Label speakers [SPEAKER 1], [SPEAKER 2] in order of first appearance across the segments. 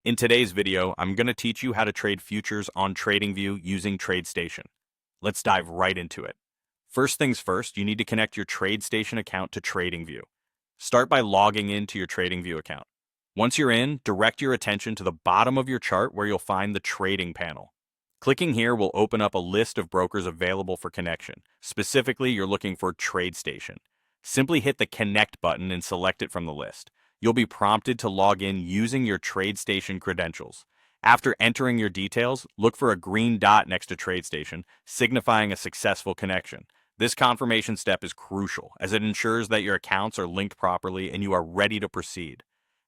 [SPEAKER 1] In today's video, I'm going to teach you how to trade futures on TradingView using TradeStation. Let's dive right into it. First things first, you need to connect your TradeStation account to TradingView. Start by logging into your TradingView account. Once you're in, direct your attention to the bottom of your chart where you'll find the Trading panel. Clicking here will open up a list of brokers available for connection. Specifically, you're looking for TradeStation. Simply hit the Connect button and select it from the list. You'll be prompted to log in using your TradeStation credentials. After entering your details, look for a green dot next to TradeStation, signifying a successful connection. This confirmation step is crucial, as it ensures that your accounts are linked properly and you are ready to proceed.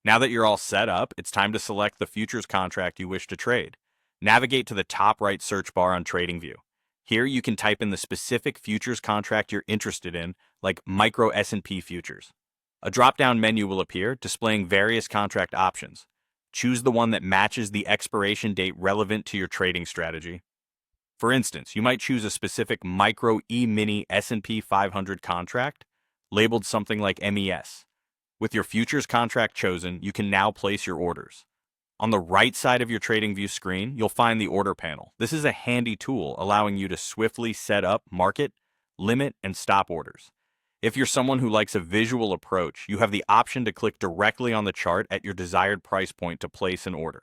[SPEAKER 1] Now that you're all set up, it's time to select the futures contract you wish to trade. Navigate to the top right search bar on TradingView. Here you can type in the specific futures contract you're interested in, like micro S&P futures. A drop-down menu will appear, displaying various contract options. Choose the one that matches the expiration date relevant to your trading strategy. For instance, you might choose a specific micro E-mini S&P 500 contract, labeled something like MES. With your futures contract chosen, you can now place your orders. On the right side of your TradingView screen, you'll find the order panel. This is a handy tool allowing you to swiftly set up, market, limit, and stop orders. If you're someone who likes a visual approach, you have the option to click directly on the chart at your desired price point to place an order.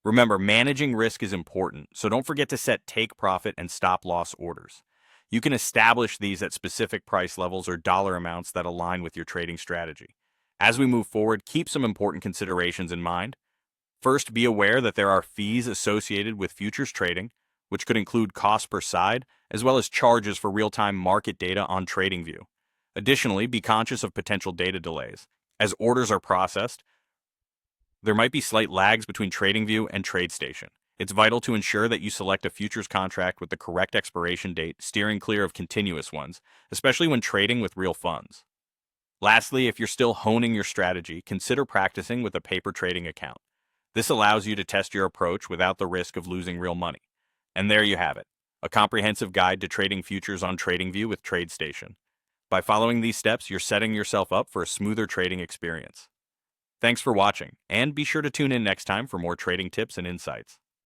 [SPEAKER 1] Remember, managing risk is important, so don't forget to set take profit and stop loss orders. You can establish these at specific price levels or dollar amounts that align with your trading strategy. As we move forward, keep some important considerations in mind. First, be aware that there are fees associated with futures trading, which could include cost per side, as well as charges for real-time market data on TradingView. Additionally, be conscious of potential data delays. As orders are processed, there might be slight lags between TradingView and TradeStation. It's vital to ensure that you select a futures contract with the correct expiration date, steering clear of continuous ones, especially when trading with real funds. Lastly, if you're still honing your strategy, consider practicing with a paper trading account. This allows you to test your approach without the risk of losing real money. And there you have it, a comprehensive guide to trading futures on TradingView with TradeStation. By following these steps, you're setting yourself up for a smoother trading experience. Thanks for watching, and be sure to tune in next time for more trading tips and insights.